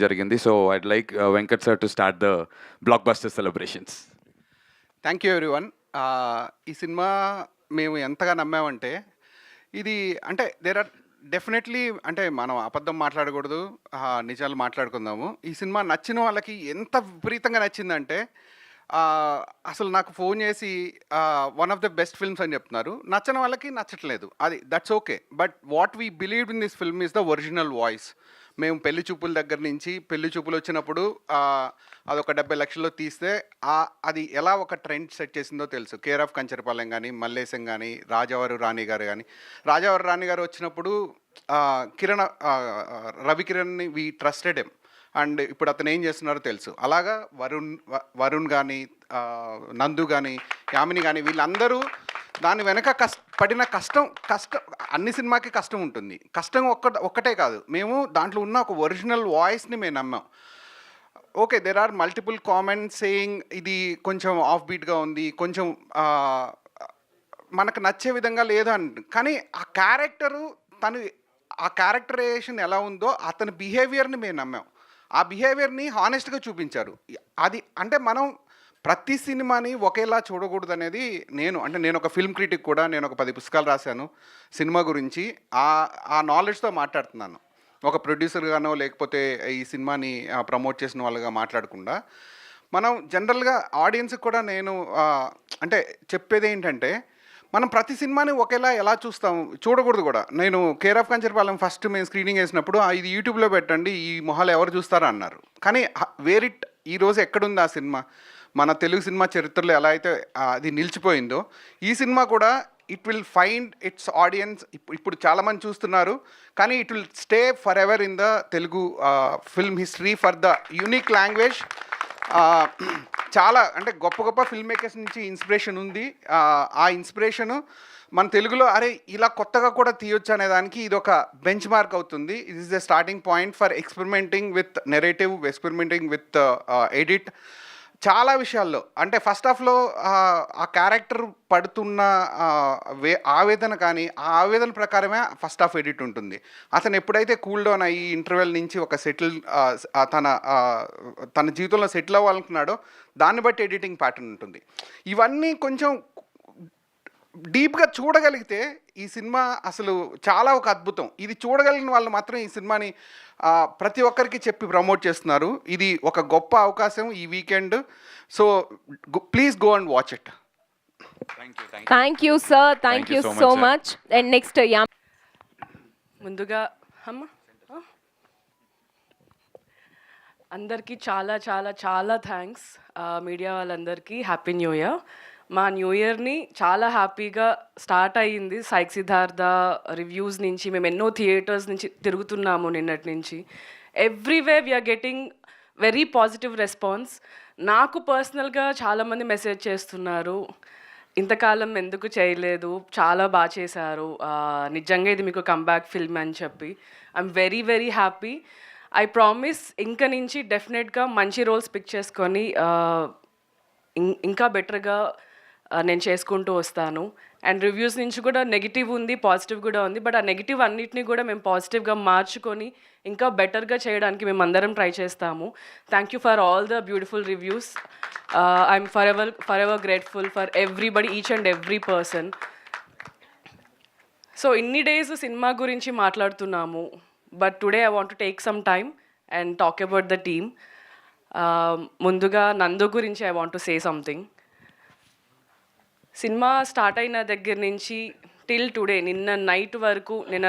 జరిగింది. So I'd like Venkat sir to start the block buster celebrations. Thank you everyone. ఈ cinema మేము ఎంతగా నమ్మామంటే ఇది అంటే దేర్ ఆర్ డెఫినెట్లీ అంటే మనం అబద్ధం మాట్లాడకూడదు, నిజాలు మాట్లాడుకుందాము. ఈ సినిమా నచ్చిన వాళ్ళకి ఎంత విపరీతంగా నచ్చిందంటే అసలు నాకు ఫోన్ చేసి one of the best films అని చెప్తున్నారు. నచ్చని వాళ్ళకి నచ్చట్లేదు, అది that's okay. But what we believe in this film is the original voice. మేము పెళ్లి చూపుల దగ్గర నుంచి పెళ్లి చూపులు వచ్చినప్పుడు అదొక 70 లక్షల్లో తీస్తే అది ఎలా ఒక ట్రెండ్ సెట్ చేసిందో తెలుసు. కేర్ ఆఫ్ కంచరపాలెం కానీ, మల్లేశం కానీ, రాజావారు రాణి గారు కానీ. రాజావారు రాణి గారు వచ్చినప్పుడు రవికిరణ్ని వీ ట్రస్టెడ్ ఎమ్, అండ్ ఇప్పుడు అతను ఏం చేస్తున్నారో తెలుసు. అలాగా వరుణ్ కానీ, నందు కానీ, యామిని కానీ, వీళ్ళందరూ దాని వెనక పడిన కష్టం అన్ని సినిమాకి కష్టం ఉంటుంది. కష్టం ఒక్కటే కాదు, మేము దాంట్లో ఉన్న ఒక ఒరిజినల్ వాయిస్ని మేము నమ్మాం. Okay, there are multiple comments saying ఇది కొంచెం ఆఫ్ బీట్గా ఉంది, కొంచెం మనకు నచ్చే విధంగా లేదు అని. కానీ ఆ క్యారెక్టరు ఆ క్యారెక్టరైజేషన్ ఎలా ఉందో అతని బిహేవియర్ని మేము నమ్మాం. ఆ బిహేవియర్ని హానెస్ట్గా చూపించారు. అది అంటే మనం ప్రతి సినిమాని ఒకేలా చూడకూడదు అనేది నేను ఒక ఫిల్మ్ క్రిటిక్ కూడా. నేను ఒక 10 పుస్తకాలు రాశాను సినిమా గురించి. ఆ నాలెడ్జ్తో మాట్లాడుతున్నాను. ఒక ప్రొడ్యూసర్గానో లేకపోతే ఈ సినిమాని ప్రమోట్ చేసిన వాళ్ళుగా మాట్లాడకుండా మనం జనరల్గా ఆడియన్స్కి కూడా నేను అంటే చెప్పేది ఏంటంటే, మనం ప్రతి సినిమాని ఒకేలా ఎలా చూస్తాం, చూడకూడదు కూడా. నేను కేర్ ఆఫ్ కంచరపాలెం ఫస్ట్ మేము స్క్రీనింగ్ వేసినప్పుడు ఇది యూట్యూబ్లో పెట్టండి, ఈ మొహాలు ఎవరు చూస్తారా అన్నారు. కానీ ఈరోజు ఎక్కడుంది ఆ సినిమా? మన తెలుగు సినిమా చరిత్రలో ఎలా అయితే అది నిలిచిపోయిందో, ఈ సినిమా కూడా it will find its audience. ఇప్పుడు చాలామంది చూస్తున్నారు, కానీ it will stay for ever in the Telugu film history for the unique language. చాలా అంటే గొప్ప గొప్ప ఫిల్మ్ మేకర్స్ నుంచి ఇన్స్పిరేషన్ ఉంది. ఆ ఇన్స్పిరేషను మన తెలుగులో ఇలా కొత్తగా కూడా తీయొచ్చు అనే దానికి ఇది ఒక బెంచ్ మార్క్ అవుతుంది. It is the starting point for experimenting with narrative, experimenting with edit. చాలా విషయాల్లో అంటే ఫస్ట్ హాఫ్లో ఆ క్యారెక్టర్ పడుతున్న ఆవేదన కానీ, ఆ ఆవేదన ప్రకారమే ఫస్ట్ హాఫ్ ఎడిట్ ఉంటుంది. అతను ఎప్పుడైతే కూల్ డౌన్ అయ్యి ఇంటర్వెల్ నుంచి ఒక తన జీవితంలో సెటిల్ అవ్వాలనుకున్నాడో దాన్ని బట్టి ఎడిటింగ్ ప్యాటర్న్ ఉంటుంది. ఇవన్నీ కొంచెం డీప్గా చూడగలిగితే ఈ సినిమా అసలు చాలా ఒక అద్భుతం. ఇది చూడగలిగిన వాళ్ళు మాత్రం ఈ సినిమాని ప్రతి ఒక్కరికి చెప్పి ప్రమోట్ చేస్తున్నారు. ఇది ఒక గొప్ప అవకాశం ఈ weekend. So please go and watch it. Thank you sir, thank you so much. And next ముందుగా అందరికీ చాలా చాలా చాలా థ్యాంక్స్. మీడియా వాళ్ళందరికీ హ్యాపీ న్యూ ఇయర్. మా న్యూ ఇయర్ని చాలా హ్యాపీగా స్టార్ట్ అయ్యింది. సైక్ సిద్ధార్థ రివ్యూస్ నుంచి మేము ఎన్నో థియేటర్స్ నుంచి తిరుగుతున్నాము నిన్నటి నుంచి. Everywhere we are getting very positive response. నాకు పర్సనల్గా చాలామంది మెసేజ్ చేస్తున్నారు, ఇంతకాలం ఎందుకు చేయలేదు, చాలా బాగా చేశారు, నిజంగా ఇది మీకు కంబ్యాక్ ఫిల్మ్ అని చెప్పి. I'm very very happy. I promise ఇంక నుంచి డెఫినెట్గా మంచి రోల్స్ పిక్ చేసుకొని ఇంకా బెటర్గా నేను చేసుకుంటూ వస్తాను. అండ్ రివ్యూస్ నుంచి కూడా నెగిటివ్ ఉంది, పాజిటివ్ కూడా ఉంది. బట్ ఆ నెగిటివ్ అన్నిటిని కూడా మేము పాజిటివ్గా మార్చుకొని ఇంకా బెటర్గా చేయడానికి మేము అందరం ట్రై చేస్తాము. Thank you for all the beautiful reviews. I'm for ever grateful for everybody, each and every person. So ఇన్ని డేస్ సినిమా గురించి మాట్లాడుతున్నాము, but today I want to take some time and talk about the team. ముందుగా నందు గురించి I want to say something. Cinema start అయిన దగ్గర నుంచి till today, నిన్న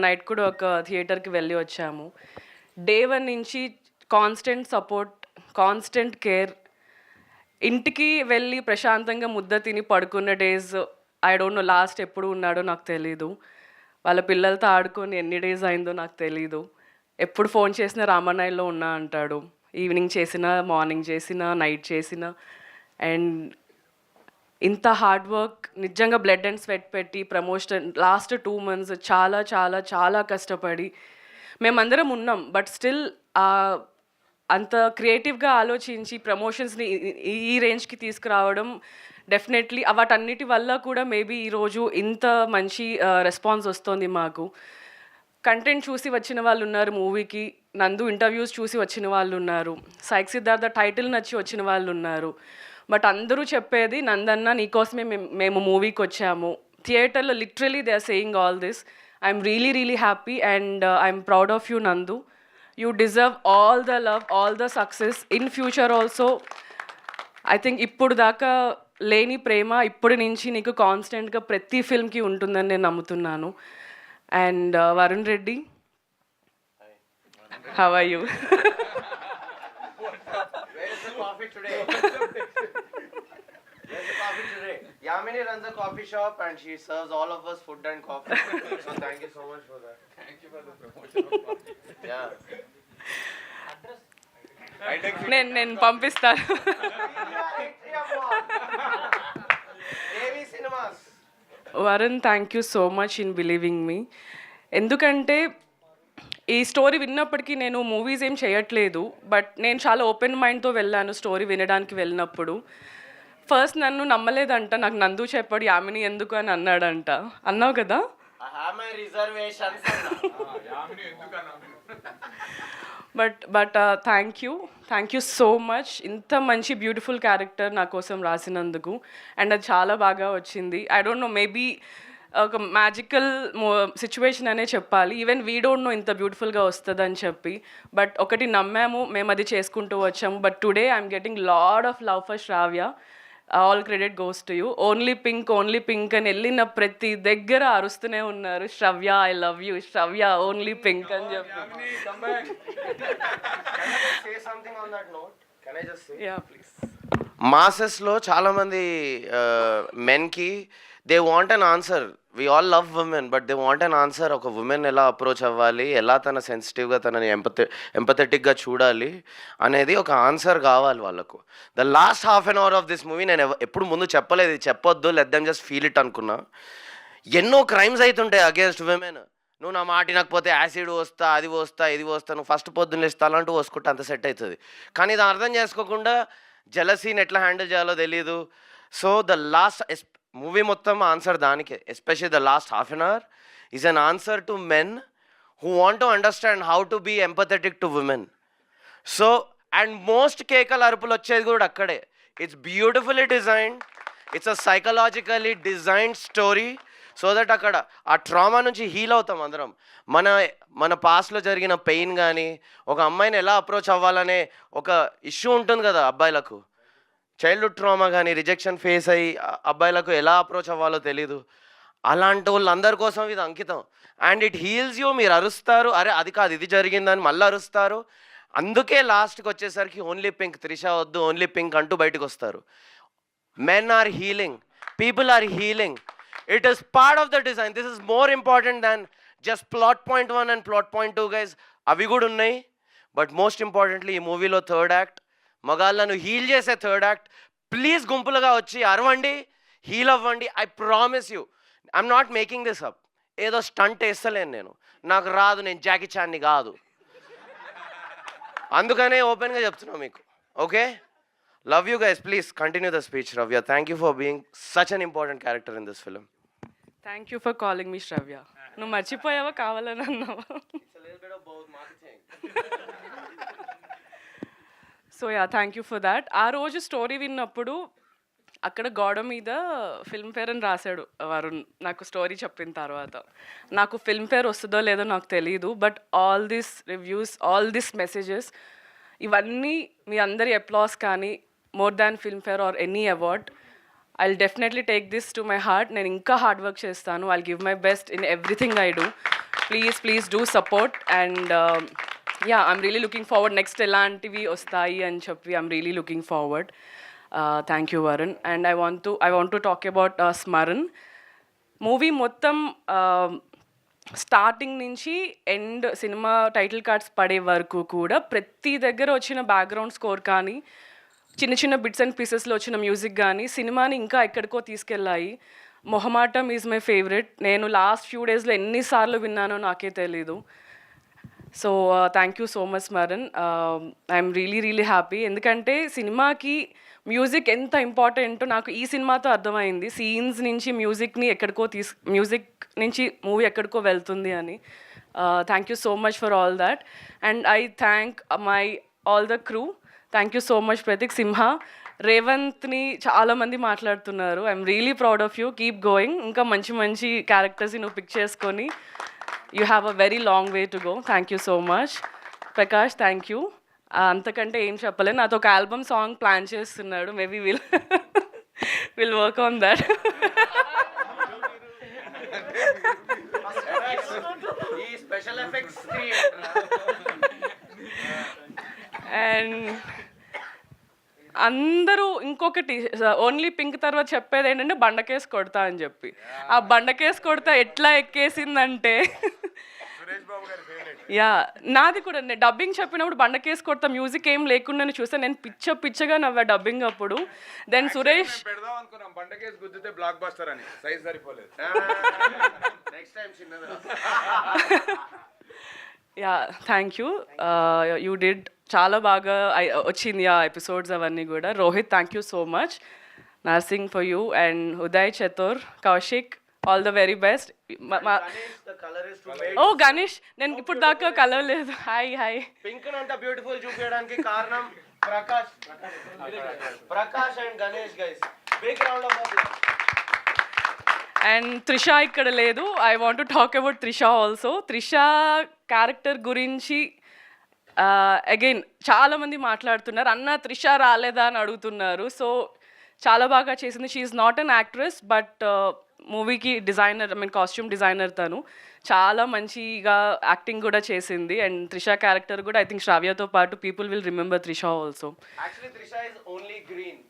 నైట్ కూడా ఒక థియేటర్కి వెళ్ళి వచ్చాము. డే 1 నుంచి కాన్స్టెంట్ సపోర్ట్, కాన్స్టెంట్ కేర్. ఇంటికి వెళ్ళి ప్రశాంతంగా ముద్ద తిని పడుకున్న days I don't know last ఎప్పుడు ఉన్నాడో నాకు తెలీదు. వాళ్ళ పిల్లలతో ఆడుకొని ఎన్ని డేస్ అయిందో నాకు తెలీదు. ఎప్పుడు ఫోన్ చేసినా రామనాయుడులో ఉన్నా అంటాడు. ఈవినింగ్ చేసినా, మార్నింగ్ చేసినా, నైట్ చేసినా. అండ్ ఇంత హార్డ్ వర్క్, నిజంగా బ్లడ్ అండ్ స్వెట్ పెట్టి ప్రమోషన్ లాస్ట్ 2 months చాలా చాలా చాలా కష్టపడి మేమందరం ఉన్నాం. బట్ స్టిల్ అంత క్రియేటివ్గా ఆలోచించి ప్రమోషన్స్ని ఈ రేంజ్కి తీసుకురావడం డెఫినెట్లీ వాటన్నిటి వల్ల కూడా మేబీ ఈరోజు ఇంత మంచి రెస్పాన్స్ వస్తుంది మాకు. కంటెంట్ చూసి వచ్చిన వాళ్ళు ఉన్నారు మూవీకి, నందు ఇంటర్వ్యూస్ చూసి వచ్చిన వాళ్ళు ఉన్నారు, సైక్ సిద్ధార్థ టైటిల్ నచ్చి వచ్చిన వాళ్ళు ఉన్నారు. బట్ అందరూ చెప్పేది నందన్న నీకోసమే మేము మూవీకి వచ్చాము. థియేటర్లో literally they are saying all this. I'm really happy and I'm proud of you Nandu. You deserve all the love, all the success in future also. I think ఇప్పుడు దాకా లేని ప్రేమ ఇప్పటి నుంచి నీకు కాన్స్టెంట్గా ప్రతి ఫిల్మ్కి ఉంటుందని నేను నమ్ముతున్నాను. And Varun Reddy, how are you? Yamini runs a coffee shop and she serves all of us food and coffee. So thank you so much for that. Thank you for the promotion. Yeah. నేను పంపిస్తాను. Devi Cinemas. Varun, thank you so much in believing me. ఎందుకంటే ఈ story విన్నప్పటికీ నేను movies ఏం చేయట్లేదు, but నేను చాలా open మైండ్తో వెళ్ళాను స్టోరీ వినడానికి వెళ్ళినప్పుడు. ఫస్ట్ నన్ను నమ్మలేదంట, నాకు నందు చెప్పాడు యామిని ఎందుకు అని అన్నాడంట. అన్నావు కదా? I have my reservations. But thank you so much. ఇంత మంచి బ్యూటిఫుల్ క్యారెక్టర్ నా కోసం రాసినందుకు. అండ్ అది చాలా బాగా వచ్చింది. ఐ డోంట్ నో, మేబీ ఒక మ్యాజికల్ సిచ్యువేషన్ అనే చెప్పాలి. ఈవెన్ వీ డోంట్ నో ఇంత బ్యూటిఫుల్గా వస్తుందని చెప్పి. బట్ ఒకటి నమ్మాము, మేము అది చేసుకుంటూ వచ్చాము. But today I'm getting load of love for Shravya. All credit goes to you. Only pink అని వెళ్ళిన ప్రతి దగ్గర అరుస్తూనే ఉన్నారు, Shravya I love you, Shravya only pink అని చెప్పి. Say something on that note. Can I just say? Yeah please. మాసెస్లో చాలామంది మెన్కి they want an answer. We all love women, but they want an answer. ఒక ఉమెన్ ఎలా అప్రోచ్ అవ్వాలి, ఎలా తన సెన్సిటివ్గా తనని ఎంపథెటిక్గా చూడాలి అనేది ఒక ఆన్సర్ కావాలి వాళ్ళకు. The last half an hour of this movie నేను ఎప్పుడు ముందు చెప్పలేదు, చెప్పొద్దు, let them just feel it అనుకున్నా. ఎన్నో క్రైమ్స్ అవుతుంటాయి అగేన్స్ట్ విమెన్. నువ్వు నా మాట వినకపోతే యాసిడ్ వస్తా, అది వస్తా, ఇది వస్తా, నువ్వు ఫస్ట్ పొద్దున్న లేస్తా అలాంటివి వసుకుంటే అంత సెట్ అవుతుంది. కానీ ఇది అర్థం చేసుకోకుండా జలసీని ఎట్లా హ్యాండిల్ చేయాలో తెలియదు. సో ద లాస్ట్ మూవీ మొత్తం ఆన్సర్ దానికే, especially the last half an hour is an answer to men who want to understand how to be empathetic to women. So and most కేకల అరుపులు వచ్చేది కూడా అక్కడే. It's beautifully designed, it's a psychologically designed story so that అక్కడ ఆ trauma నుంచి heal అవుతాం అందరం. మన పాస్ట్లో జరిగిన పెయిన్ కానీ, ఒక అమ్మాయిని ఎలా అప్రోచ్ అవ్వాలనే ఒక ఇష్యూ ఉంటుంది కదా అబ్బాయిలకు, చైల్డ్హుడ్ ట్రామా కానీ, రిజెక్షన్ ఫేస్ అయ్యి అబ్బాయిలకు ఎలా అప్రోచ్ అవ్వాలో తెలీదు. అలాంటి వాళ్ళందరి కోసం ఇది అంకితం. And it heels you. మీరు అరుస్తారు, అరే అది కాదు ఇది జరిగిందని మళ్ళీ అరుస్తారు. అందుకే లాస్ట్కి వచ్చేసరికి ఓన్లీ పింక్, త్రిష వద్దు ఓన్లీ పింక్ అంటూ బయటకు వస్తారు. Men are healing, people are healing. It is part of the design. This is more important than just plot point 1 and plot point 2 guys. అవి కూడా ఉన్నాయి. బట్ మోస్ట్ ఇంపార్టెంట్లీ ఈ మూవీలో third act, మగాళ్ళను heal చేసే third act. Please గుంపులుగా వచ్చి అరవండి, heal అవ్వండి. I promise you, I'm not making this up. ఏదో స్టంట్ వేస్తలేను నేను, నాకు రాదు, నేను జాకీ చాన్ని కాదు. అందుకనే ఓపెన్గా చెప్తున్నా మీకు. Okay, love you guys. Please continue the speech, Ravya. Thank you for being such an important character in this film. Thank you for calling me Shravya. నువ్వు మర్చిపోయావా కావాలని అన్నావా? So yeah, thank you for that. ఆ రోజు story విన్నప్పుడు అక్కడ గోడ మీద ఫిల్మ్ఫేర్ అని రాశాడు వరుణ్ నాకు స్టోరీ చెప్పిన తర్వాత. నాకు ఫిల్మ్ఫేర్ వస్తుందో లేదో నాకు తెలియదు, but all this reviews, all this messages, ఇవన్నీ మీ అందరి అప్లాస్ కానీ, more than Filmfare or any award, I'll definitely take this to my heart. నేను ఇంకా హార్డ్ వర్క్ చేస్తాను. I'll give my best in everything I do. Please do support. And yeah, I'm really looking forward. Next elantivi వస్తాయి అని చెప్పి I'm really looking forward. Thank you, Varun. And I want to talk about Smaran. Movie మొత్తం starting నుంచి end cinema title cards పడే వరకు కూడా ప్రతి దగ్గర వచ్చిన బ్యాక్గ్రౌండ్ స్కోర్ కానీ, చిన్న చిన్న బిట్స్ అండ్ పీసెస్లో వచ్చిన మ్యూజిక్ కానీ సినిమాని ఇంకా ఎక్కడికో తీసుకెళ్ళాయి. మొహమాటం ఈజ్ మై ఫేవరెట్. నేను లాస్ట్ ఫ్యూ డేస్లో ఎన్నిసార్లు విన్నానో నాకే తెలీదు. So thank you so much Smaran. I'm really happy. ఎందుకంటే సినిమాకి మ్యూజిక్ ఎంత ఇంపార్టెంటో నాకు ఈ సినిమాతో అర్థమైంది. సీన్స్ నుంచి మ్యూజిక్ నుంచి మూవీ ఎక్కడికో వెళ్తుంది అని. Thank you so much for all that. And I thank all the crew. Thank you so much, Pratik. Simha, రేవంత్ని చాలా మంది మాట్లాడుతున్నారు. I'm really proud of you. Keep going. ఇంకా మంచి మంచి క్యారెక్టర్స్ని నువ్వు పిక్ చేసుకొని you have a very long way to go. Thank you so much. Prakash, thank you. అంతకంటే ఏం చెప్పలేదు. నాతో ఒక ఆల్బమ్ సాంగ్ ప్లాన్ చేస్తున్నాడు. Maybe will work on that. And అందరూ ఇంకొకటి ఓన్లీ పింక్ తర్వాత చెప్పేది ఏంటంటే బండకేసి కొడతా అని చెప్పి. ఆ బండకేసి కొడతా ఎట్లా ఎక్కేసిందంటే యా, నాది కూడా నేను డబ్బింగ్ చెప్పినప్పుడు బండకేసి కొడతా మ్యూజిక్ ఏం లేకుండా చూస్తే నేను పిచ్చగా నవ్వా డబ్బింగ్ అప్పుడు. Then Suresh yeah, thank you. You did చాలా బాగా వచ్చింది ఆ ఎపిసోడ్స్ అవన్నీ కూడా. Rohit, thank you so much. Narsing for you. And Uday, Chatur, Kaushik, all the very best. ఓ గణేష్, నేను ఇప్పుడు దాకా కలవలేదు. హాయ్. పింక్ అంత బ్యూటిఫుల్ చూపించడానికి కారణం Prakash and Ganesh guys. Big round of applause. And Trisha ఇక్కడ లేదు. I want to talk about Trisha also. Trisha character గురించి అగైన్ చాలామంది మాట్లాడుతున్నారు. అన్న త్రిష రాలేదా అని అడుగుతున్నారు. సో చాలా బాగా చేసింది. She is not an actress but మూవీకి డిజైనర్, కాస్ట్యూమ్ డిజైనర్. తను చాలా మంచిగా యాక్టింగ్ కూడా చేసింది. అండ్ త్రిష క్యారెక్టర్ కూడా ఐ థింక్ శ్రావ్యతో పాటు people will remember Trisha also. Actually Trisha is only green.